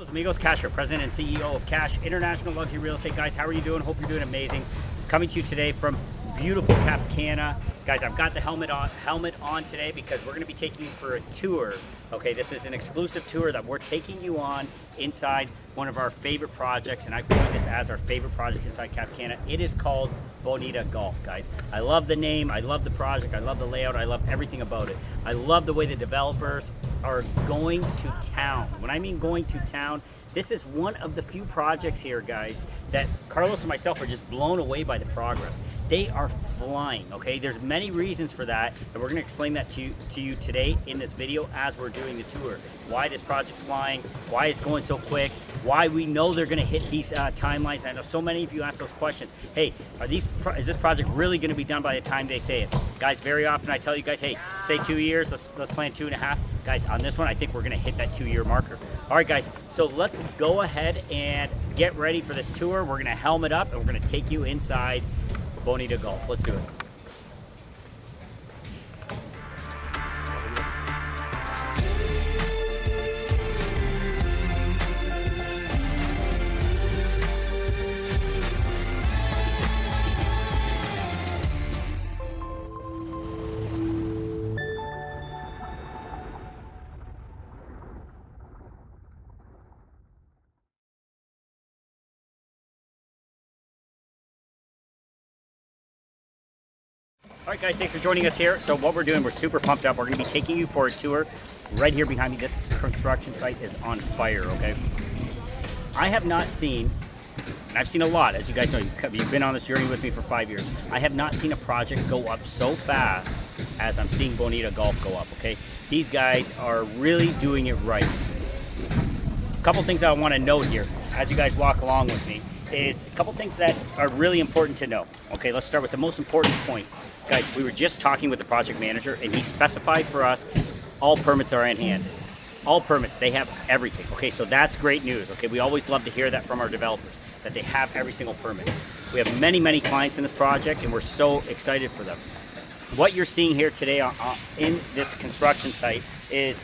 Amigos, KASH, President and CEO of KASH International Luxury Real Estate. Guys, how are you doing? Hope you're doing amazing. Coming to you today from beautiful Cana. Guys, I've got the helmet on today because we're going to be taking you for a tour. Okay, this is an exclusive tour that we're taking you on inside one of our favorite projects, and I've coined this as our favorite project inside Cana. It is called Bonita Golf, guys. I love the name, I love the project, I love the layout, I love everything about it. I love the way the developers are going to town. When I mean going to town, this is one of the few projects here, guys, that Carlos and myself are just blown away by the progress. They are flying, okay? There's many reasons for that, and we're gonna explain that to you today in this video as we're doing the tour. Why this project's flying, why it's going so quick, why we know they're gonna hit these timelines. I know so many of you ask those questions. Hey, is this project really gonna be done by the time they say it? Guys, very often I tell you guys, hey, say 2 years, let's plan 2.5. Guys, on this one, I think we're gonna hit that 2-year marker. All right, guys, so let's go ahead and get ready for this tour. We're gonna helmet up and we're gonna take you inside Bonita Golf. Let's do it. All right, guys, thanks for joining us here. So what we're doing, we're super pumped up. We're gonna be taking you for a tour right here behind me. This construction site is on fire, okay? I have not seen, and I've seen a lot, as you guys know, you've been on this journey with me for 5 years. I have not seen a project go up so fast as I'm seeing Bonita Golf go up, okay? These guys are really doing it right. A couple things that I wanna note here as you guys walk along with me is a couple things that are really important to know. Okay, let's start with the most important point. Guys, we were just talking with the project manager and he specified for us all permits are in hand. All permits, they have everything. Okay, so that's great news. Okay, we always love to hear that from our developers, that they have every single permit. We have many, many clients in this project and we're so excited for them. What you're seeing here today in this construction site is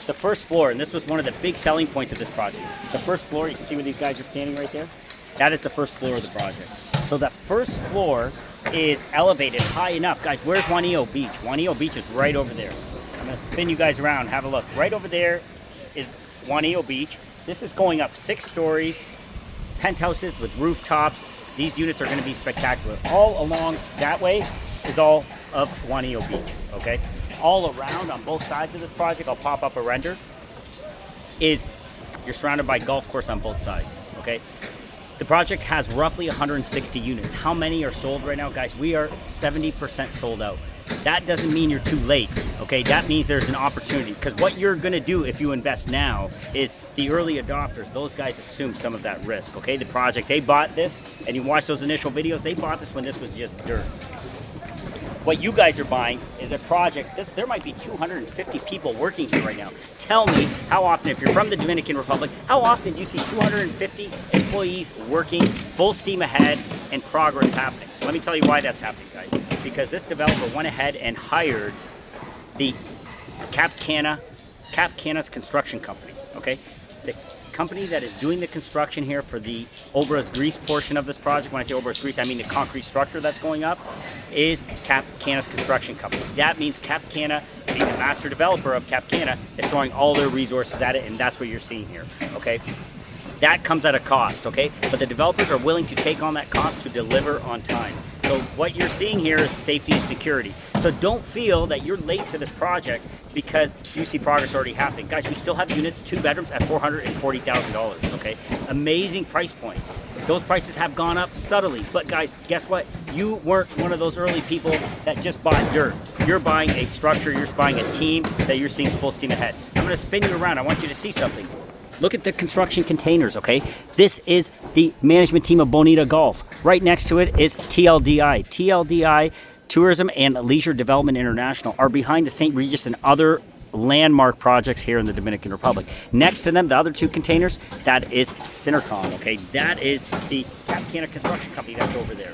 the first floor, and this was one of the big selling points of this project. The first floor, you can see where these guys are standing right there? That is the first floor of the project. So the first floor is elevated high enough. Guys, where's Juanillo Beach? Juanillo Beach is right over there. I'm gonna spin you guys around, have a look. Right over there is Juanillo Beach. This is going up 6 stories, penthouses with rooftops. These units are gonna be spectacular. All along that way is all of Juanillo Beach, okay? All around on both sides of this project, I'll pop up a render, is you're surrounded by golf course on both sides, okay? The project has roughly 160 units. How many are sold right now? Guys, we are 70% sold out. That doesn't mean you're too late, okay? That means there's an opportunity, because what you're gonna do if you invest now is the early adopters, those guys assume some of that risk, okay? The project, they bought this, and you watch those initial videos, they bought this when this was just dirt. What you guys are buying is a project, there might be 250 people working here right now. Tell me how often, if you're from the Dominican Republic, how often do you see 250 employees working full steam ahead and progress happening? Let me tell you why that's happening, guys. Because this developer went ahead and hired the Cana's construction company, okay? The company that is doing the construction here for the Obras Grease portion of this project. When I say Obras Grease, I mean the concrete structure that's going up, is Cana's construction company. That means Cana, being the master developer of Cana, is throwing all their resources at it, and that's what you're seeing here, okay? That comes at a cost, okay? But the developers are willing to take on that cost to deliver on time. So what you're seeing here is safety and security. So don't feel that you're late to this project because you see progress already happening. Guys, we still have units, 2 bedrooms at $440,000, okay? Amazing price point. Those prices have gone up subtly, but guys, guess what? You weren't one of those early people that just bought dirt. You're buying a structure, you're buying a team that you're seeing full steam ahead. I'm gonna spin you around, I want you to see something. Look at the construction containers, okay? This is the management team of Bonita Golf. Right next to it is TLDI. TLDI, Tourism and Leisure Development International, are behind the St. Regis and other landmark projects here in the Dominican Republic. Next to them, the other 2 containers, that is Cinercon, okay? That is the Cana construction company that's over there.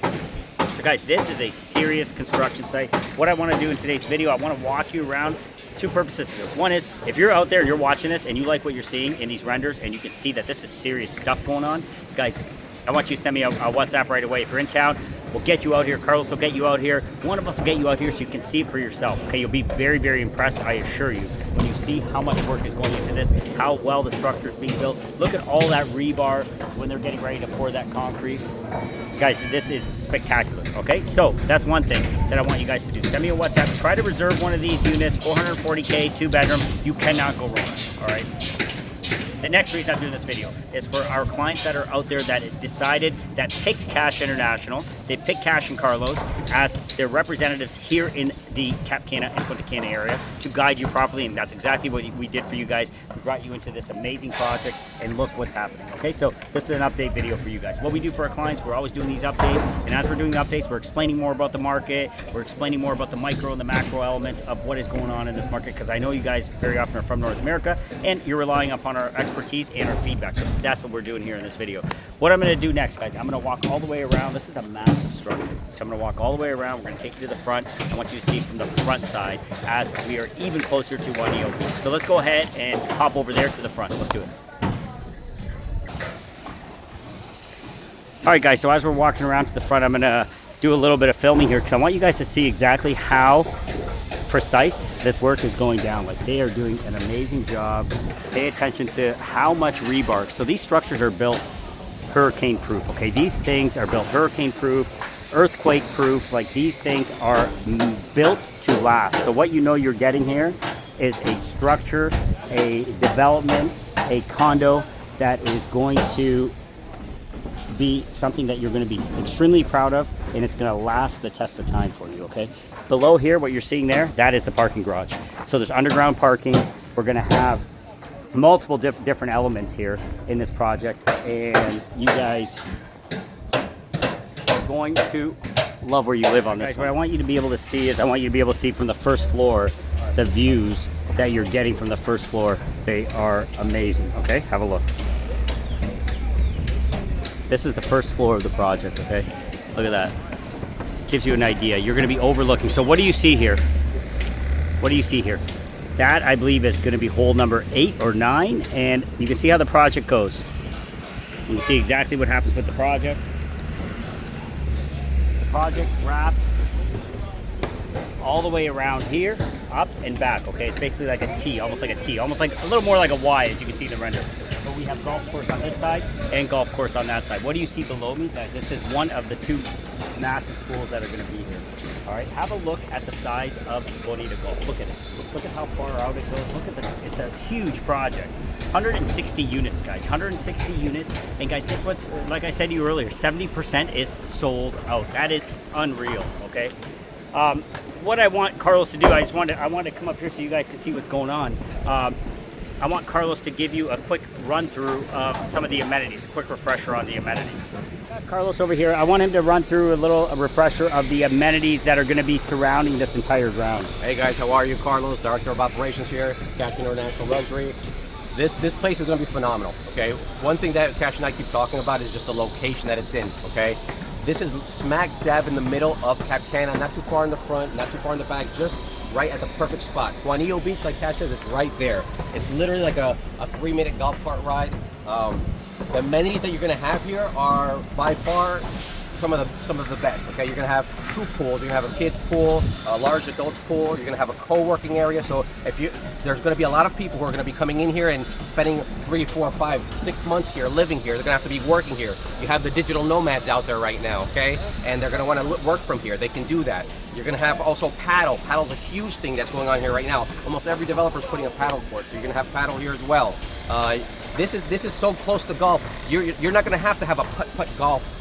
So guys, this is a serious construction site. What I want to do in today's video, I want to walk you around two purposes to this. One is, if you're out there and you're watching this and you like what you're seeing in these renders and you can see that this is serious stuff going on, guys, I want you to send me a WhatsApp right away. If you're in town, we'll get you out here. Carlos will get you out here. One of us will get you out here so you can see it for yourself. Okay, you'll be very, very impressed, I assure you, when you see how much work is going into this, how well the structure is being built. Look at all that rebar when they're getting ready to pour that concrete. Guys, this is spectacular, okay? So that's one thing that I want you guys to do. Send me a WhatsApp. Try to reserve one of these units, 440K, 2-bedroom. You cannot go wrong, all right? The next reason I'm doing this video is for our clients that are out there that decided, that picked KASH International, they picked KASH and Carlos as their representatives here in the Cap Cana and Punta Cana area to guide you properly, and that's exactly what we did for you guys. We brought you into this amazing project, and look what's happening, okay? So this is an update video for you guys. What we do for our clients, we're always doing these updates, and as we're doing the updates, we're explaining more about the market, we're explaining more about the micro and the macro elements of what is going on in this market, because I know you guys very often are from North America, and you're relying upon our expertise and our feedback. So that's what we're doing here in this video. What I'm going to do next, guys, I'm going to walk all the way around. This is a massive structure. So I'm going to walk all the way around. We're going to take you to the front. I want you to see from the front side as we are even closer to Juanillo Beach. So let's go ahead and hop over there to the front. Let's do it. All right, guys, so as we're walking around to the front, I'm going to do a little bit of filming here because I want you guys to see exactly how precise this work is going down. Like, they are doing an amazing job. Pay attention to how much rebar. So these structures are built hurricane proof, okay? These things are built hurricane proof, earthquake proof. Like, these things are built to last. So what you know you're getting here is a structure, a development, a condo that is going to be something that you're going to be extremely proud of, and it's going to last the test of time for you, okay? Below here, what you're seeing there, that is the parking garage. So there's underground parking. We're going to have multiple different elements here in this project, and you guys are going to love where you live on this. What I want you to be able to see is, I want you to be able to see from the first floor the views that you're getting from the first floor. They are amazing, okay? Have a look. This is the first floor of the project, okay? Look at that. Gives you an idea. You're going to be overlooking. So what do you see here? What do you see here? That, I believe, is going to be hole number 8 or 9, and you can see how the project goes. You can see exactly what happens with the project. The project wraps all the way around here, up and back, okay? It's basically like a T, almost like a T, almost like a little more like a Y, as you can see in the render. But we have golf course on this side and golf course on that side. What do you see below me, guys? This is one of the 2 massive pools that are going to be here. All right, have a look at the size of Bonita Golf. Look at it. Look at how far out it goes. Look at this. It's a huge project. 160 units, guys. 160 units. And guys, guess what? Like I said to you earlier, 70% is sold out. That is unreal, okay? What I want Carlos to do, I want to come up here so you guys can see what's going on. I want Carlos to give you a quick run through of some of the amenities, a quick refresher on the amenities. Carlos over here, I want him to run through a refresher of the amenities that are going to be surrounding this entire ground. Hey guys, how are you? Carlos, Director of Operations here, KASH International Luxury. This place is going to be phenomenal, okay? One thing that KASH and I keep talking about is just the location that it's in, okay? This is smack dab in the middle of Cap Cana, not too far in the front, not too far in the back, just right at the perfect spot. Juanillo Beach, like KASH says, it's right there. It's literally like a 3-minute golf cart ride. The amenities that you're gonna have here are by far some of the best. Okay, you're gonna have 2 pools. You're gonna have a kids pool, a large adults pool. You're gonna have a co-working area. So there's gonna be a lot of people who are gonna be coming in here and spending 3, 4, 5, 6 months here, living here. They're gonna have to be working here. You have the digital nomads out there right now, okay? And they're gonna want to work from here. They can do that. You're gonna have also paddle. Paddle's a huge thing that's going on here right now. Almost every developer is putting a paddle court, so you're gonna have paddle here as well. This is so close to golf. You're not gonna have to have a putt-putt golf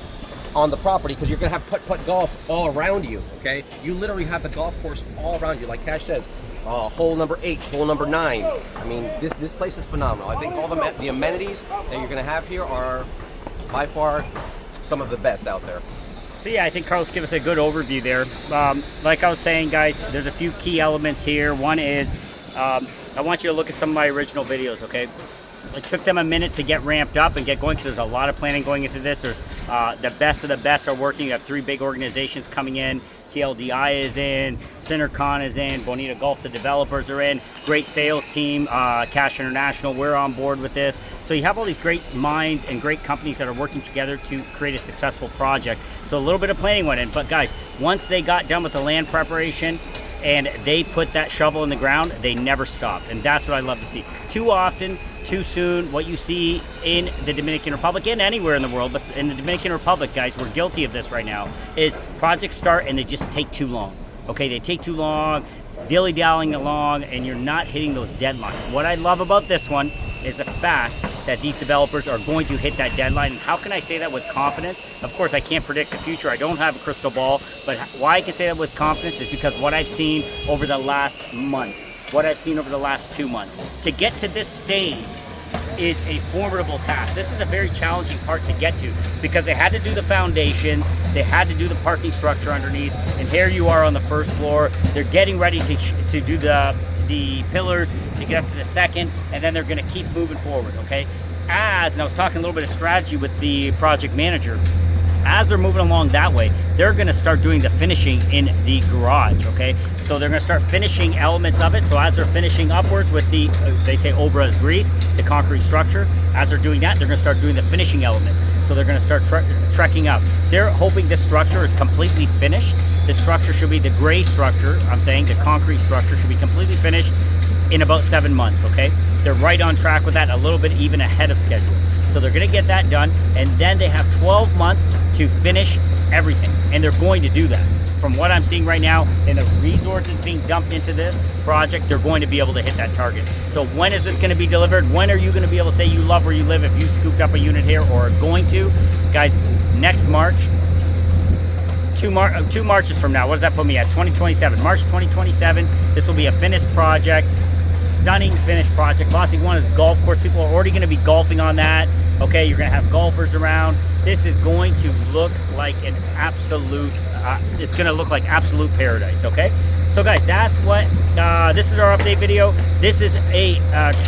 on the property because you're gonna have putt-putt golf all around you, okay? You literally have the golf course all around you, like KASH says. Hole number 8, hole number 9. I mean, this place is phenomenal. I think all the amenities that you're gonna have here are by far some of the best out there. So yeah, I think Carlos gave us a good overview there. Like I was saying, guys, there's a few key elements here. One is, I want you to look at some of my original videos, okay? It took them a minute to get ramped up and get going, so there's a lot of planning going into this. There's the best of the best are working. You have 3 big organizations coming in. TLDI is in, Center, Cana is in, Bonita Golf, the developers are in, great sales team, KASH International, we're on board with this. So you have all these great minds and great companies that are working together to create a successful project. So a little bit of planning went in, but guys, once they got done with the land preparation and they put that shovel in the ground, they never stopped. And that's what I love to see. Too often, too soon, what you see in the Dominican Republic and anywhere in the world, but in the Dominican Republic, guys, we're guilty of this right now, is projects start and they just take too long. Okay, they take too long, dilly-dallying along, and you're not hitting those deadlines. What I love about this one is the fact that these developers are going to hit that deadline. And how can I say that with confidence? Of course, I can't predict the future. I don't have a crystal ball, but why I can say that with confidence is because what I've seen over the last month, what I've seen over the last 2 months. To get to this stage is a formidable task. This is a very challenging part to get to because they had to do the foundations, they had to do the parking structure underneath, and here you are on the first floor. They're getting ready to do the pillars to get up to the second, and then they're gonna keep moving forward, okay? And I was talking a little bit of strategy with the project manager, as they're moving along that way, they're gonna start doing the finishing in the garage, okay? So they're gonna start finishing elements of it. So as they're finishing upwards with the, they say obras grease, the concrete structure, as they're doing that, they're gonna start doing the finishing elements. So they're gonna start trekking up. They're hoping this structure is completely finished. The structure should be the gray structure, I'm saying the concrete structure should be completely finished in about 7 months, okay? They're right on track with that, a little bit even ahead of schedule. So they're gonna get that done, and then they have 12 months to finish everything, and they're going to do that. From what I'm seeing right now, and the resources being dumped into this project, they're going to be able to hit that target. So when is this gonna be delivered? When are you gonna be able to say you love where you live if you scooped up a unit here or are going to? Guys, next March, 2 Marches from now, what does that put me at? 2027, March 2027, this will be a finished project. Stunning finished project. Last thing one is golf course. People are already going to be golfing on that. Okay, you're going to have golfers around. This is going to look like an absolute, it's going to look like absolute paradise, okay? So guys, that's what, this is our update video. This is a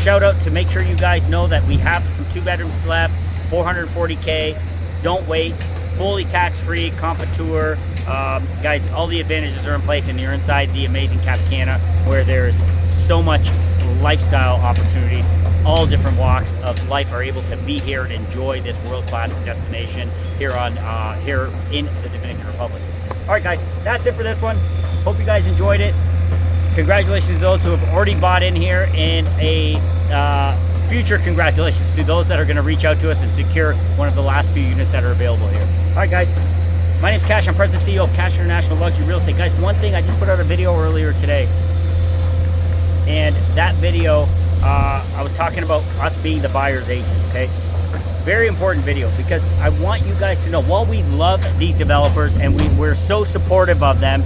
shout out to make sure you guys know that we have some 2 bedrooms left, 440K. Don't wait. Fully tax-free, compatour. Guys, all the advantages are in place, and you're inside the amazing Cap Cana, where there's so much lifestyle opportunities. All different walks of life are able to be here and enjoy this world-class destination here in the Dominican Republic. All right, guys, that's it for this one. Hope you guys enjoyed it. Congratulations to those who have already bought in here, and a future congratulations to those that are going to reach out to us and secure one of the last few units that are available here. All right, guys. My name's Kash. I'm President and CEO of KASH International Luxury Real Estate. Guys, one thing, I just put out a video earlier today. And that video, I was talking about us being the buyer's agent, okay? Very important video because I want you guys to know, while we love these developers and we're so supportive of them,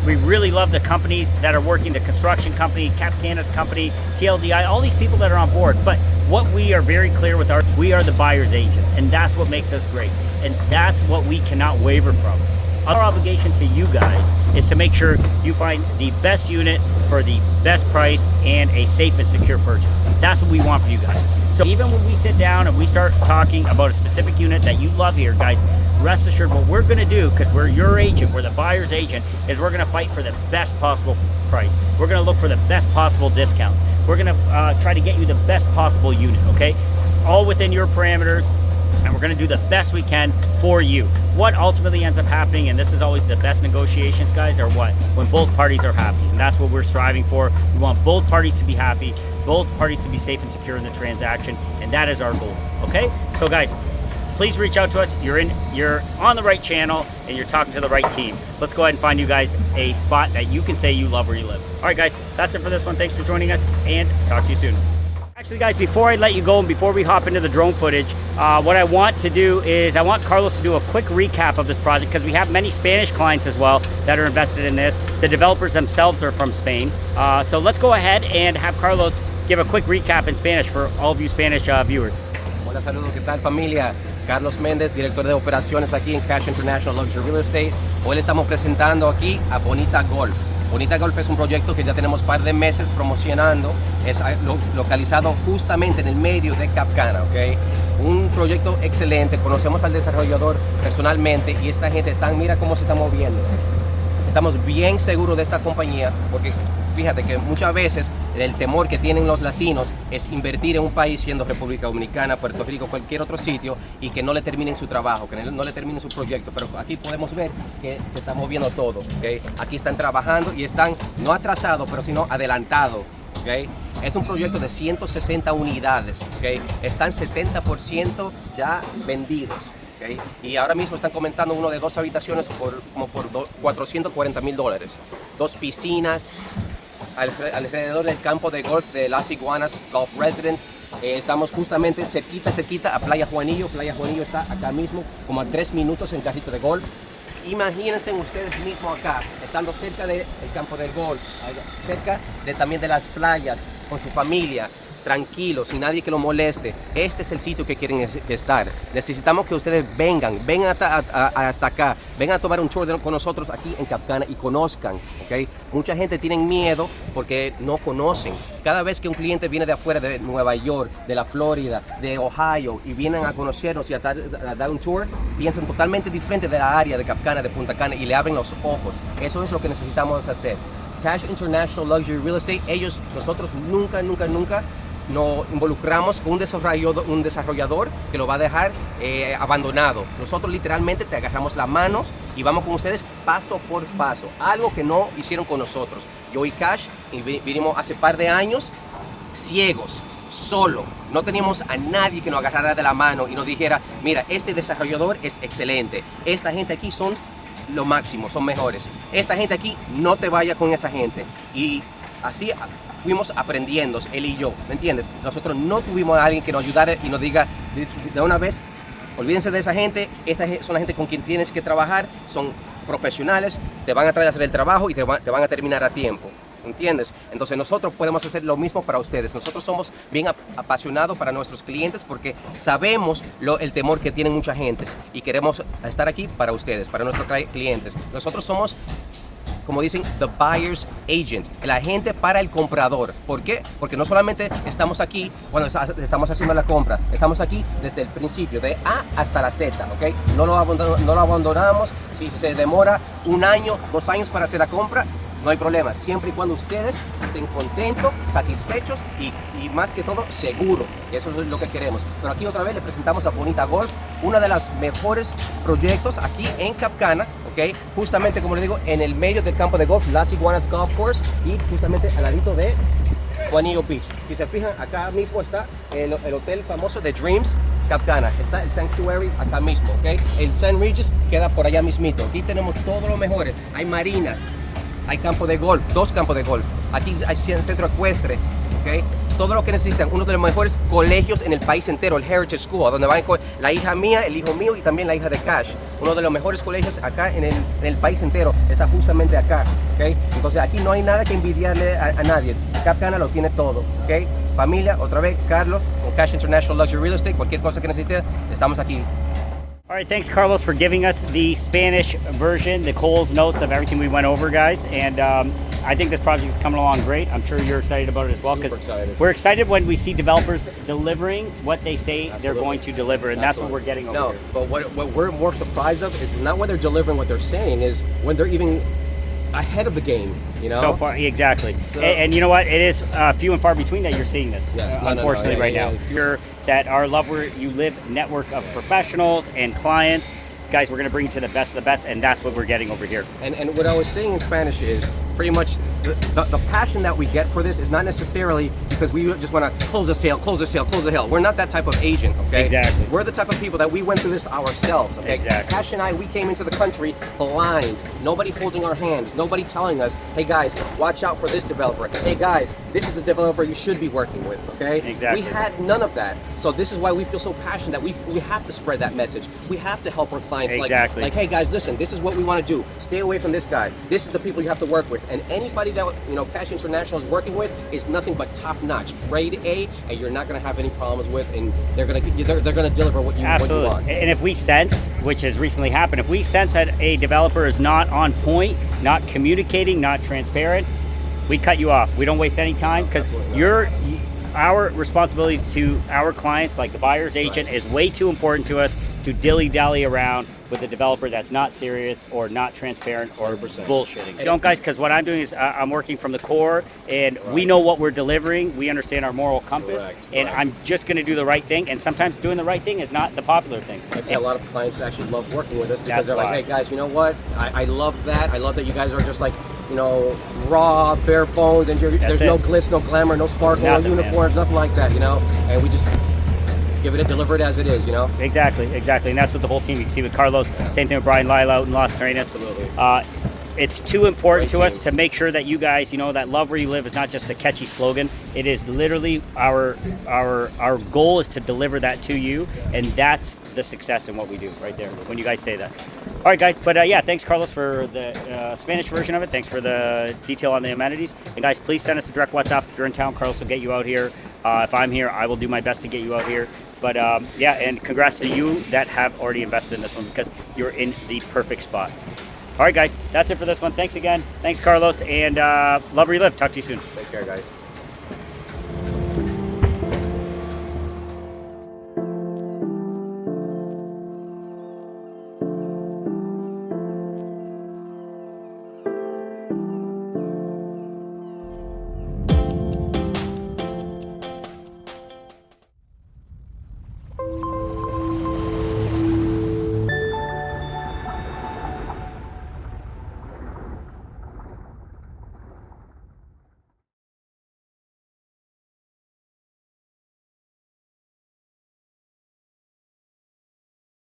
we really love the companies that are working, the construction company, Cap Cana's company, TLDI, all these people that are on board. But what we are very clear with, we are the buyer's agent, and that's what makes us great. And that's what we cannot waver from. Our obligation to you guys is to make sure you find the best unit for the best price and a safe and secure purchase. That's what we want for you guys. So even when we sit down and we start talking about a specific unit that you love here, guys, rest assured what we're gonna do, because we're your agent, we're the buyer's agent, is we're gonna fight for the best possible price. We're gonna look for the best possible discounts. We're gonna try to get you the best possible unit, okay? All within your parameters, and we're gonna do the best we can for you. What ultimately ends up happening, and this is always the best negotiations, guys, are what? When both parties are happy, and that's what we're striving for. We want both parties to be happy, both parties to be safe and secure in the transaction, and that is our goal, okay? So guys, please reach out to us. You're on the right channel, and you're talking to the right team. Let's go ahead and find you guys a spot that you can say you love where you live. All right, guys, that's it for this one. Thanks for joining us, and talk to you soon. Actually, guys, before I let you go and before we hop into the drone footage, what I want to do is I want Carlos to do a quick recap of this project, because we have many Spanish clients as well that are invested in this. The developers themselves are from Spain. So let's go ahead and have Carlos give a quick recap in Spanish for all of you Spanish viewers. Hola, saludos, ¿qué tal, familia? Carlos Méndez, director de operaciones aquí en KASH International Luxury Real Estate. Hoy le estamos presentando aquí a Bonita Golf. Bonita Golf es un proyecto que ya tenemos un par de meses promocionando. Es localizado justamente en el medio de Cap Cana, ¿ok? Un proyecto excelente. Conocemos al desarrollador personalmente y esta gente mira cómo se está moviendo. Estamos bien seguros de esta compañía porque fíjate que muchas veces el temor que tienen los latinos es invertir en un país siendo República Dominicana, Puerto Rico, cualquier otro sitio y que no le terminen su trabajo, que no le terminen su proyecto. Pero aquí podemos ver que se está moviendo todo. ¿Okay? Aquí están trabajando y están no atrasados, pero sino adelantados. ¿Okay? Es un proyecto de 160 unidades. ¿Okay? Están 70% ya vendidos. ¿Okay? Y ahora mismo están comenzando uno de 2 habitaciones por $440,000. 2 piscinas alrededor del campo de golf de Las Iguanas Golf Residence. Estamos justamente cerquita a Playa Juanillo. Playa Juanillo está acá mismo, como a 3 minutos en carrito de golf. Imagínense ustedes mismos acá, estando cerca del campo del golf, cerca también de las playas, con su familia, tranquilos, sin nadie que lo moleste. Este es el sitio que quieren estar. Necesitamos que ustedes vengan hasta acá, vengan a tomar un tour con nosotros aquí en Cana y conozcan. ¿Okay? Mucha gente tiene miedo porque no conocen. Cada vez que un cliente viene de afuera, de Nueva York, de la Florida, de Ohio, y vienen a conocernos y a dar un tour, piensan totalmente diferente de la área de Cana, de Punta Cana, y le abren los ojos. Eso es lo que necesitamos hacer. KASH International Luxury Real Estate, nosotros nunca nos involucramos con un desarrollador que lo va a dejar abandonado. Nosotros literalmente te agarramos las manos y vamos con ustedes paso por paso, algo que no hicieron con nosotros. Yo y KASH vinimos hace par de años ciegos, solo. No teníamos a nadie que nos agarrara de la mano y nos dijera, mira, este desarrollador es excelente, esta gente aquí son lo máximo, son mejores, esta gente aquí, no te vayas con esa gente. Y así fuimos aprendiendo, él y yo, ¿me entiendes? Nosotros no tuvimos a alguien que nos ayudara y nos diga de una vez, olvídense de esa gente, esta son la gente con quien tienes que trabajar, son profesionales, te van a traer a hacer el trabajo y te van a terminar a tiempo, ¿entiendes? Entonces nosotros podemos hacer lo mismo para ustedes. Nosotros somos bien apasionados para nuestros clientes porque sabemos el temor que tienen mucha gente y queremos estar aquí para ustedes, para nuestros clientes. Nosotros somos, como dicen, the buyer's agent, el agente para el comprador. ¿Por qué? Porque no solamente estamos aquí cuando estamos haciendo la compra, estamos aquí desde el principio, de A hasta la Z, ¿ok? No lo abandonamos. Si se demora 1 año, 2 años para hacer la compra, no hay problema, siempre y cuando ustedes estén contentos, satisfechos y más que todo seguros. Eso es lo que queremos. Pero aquí otra vez le presentamos a Bonita Golf, uno de los mejores proyectos aquí en Cana, ¿ok? Justamente, como le digo, en el medio del campo de golf, Las Iguanas Golf Course, y justamente al ladito de Juanillo Beach. Si se fijan, acá mismo está el hotel famoso de Dreams Cana. Está el Sanctuary acá mismo, ¿ok? El St. Regis queda por allá mismito. Aquí tenemos todo lo mejor. Hay marina, hay campo de golf, 2 campos de golf. Aquí hay centro ecuestre, ¿ok? Todo lo que necesitan. Uno de los mejores colegios en el país entero, el Heritage School, donde van la hija mía, el hijo mío y también la hija de KASH. Uno de los mejores colegios acá en el país entero está justamente acá, ¿ok? Entonces aquí no hay nada que envidiarle a nadie. Cana lo tiene todo, ¿ok? Familia, otra vez, Carlos, con KASH International Luxury Real Estate. Cualquier cosa que necesite, estamos aquí. All right, thanks, Carlos, for giving us the Spanish version, the Cole's notes of everything we went over, guys. And I think this project is coming along great. I'm sure you're excited about it as well, because we're excited when we see developers delivering what they say they're going to deliver, and that's what we're getting over here. But what we're more surprised of is not when they're delivering what they're saying, is when they're even ahead of the game, you know? So far, exactly. So, and you know what? It is few and far between that you're seeing this, yes, unfortunately, right now. You're that our Love Where You Live network of professionals and clients. Guys, we're going to bring you to the best of the best, and that's what we're getting over here. And what I was saying in Spanish is pretty much the passion that we get for this is not necessarily because we just want to close the sale, close the sale, close the sale. We're not that type of agent, okay? Exactly. We're the type of people that we went through this ourselves, okay? Exactly. KASH and I, we came into the country blind. Nobody holding our hands. Nobody telling us, hey guys, watch out for this developer. Hey guys, this is the developer you should be working with, okay? Exactly. We had none of that. So this is why we feel so passionate that we have to spread that message. We have to help our clients. Exactly. Like, hey guys, listen, this is what we want to do. Stay away from this guy. This is the people you have to work with. And anybody that, you know, KASH International is working with is nothing but top notch, grade A, and you're not going to have any problems with, and they're going to deliver what you want. And if we sense, which has recently happened, if we sense that a developer is not on point, not communicating, not transparent, we cut you off. We don't waste any time, because our responsibility to our clients, like the buyer's agent, is way too important to us. to dilly-dally around with a developer that's not serious or not transparent or 100%. bullshitting. You don't, guys, because what I'm doing is I'm working from the core, and we know what we're delivering. We understand our moral compass, and I'm just going to do the right thing. And sometimes doing the right thing is not the popular thing. A lot of clients actually love working with us because That's they're why. like, hey guys, you know what? I love that. I love that you guys are just like, you know, raw, bare bones, and there's no glitz, no glamour, no sparkle, no uniforms, nothing like that, you know? And we just give it, deliver it as it is, you know? Exactly. And that's what the whole team, you can see with Carlos, same thing with Brian Lila out in Las Terrenas. Absolutely. It's too important to us to make sure that you guys, you know, that love where you live is not just a catchy slogan. It is literally our goal is to deliver that to you, and that's the success in what we do right there when you guys say that. All right, guys, but yeah, thanks, Carlos, for the Spanish version of it. Thanks for the detail on the amenities. And guys, please send us a direct WhatsApp if you're in town. Carlos will get you out here. If I'm here, I will do my best to get you out here. But yeah, and congrats to you that have already invested in this one because you're in the perfect spot. All right, guys, that's it for this one. Thanks again. Thanks, Carlos, and love where you live. Talk to you soon. Take care, guys.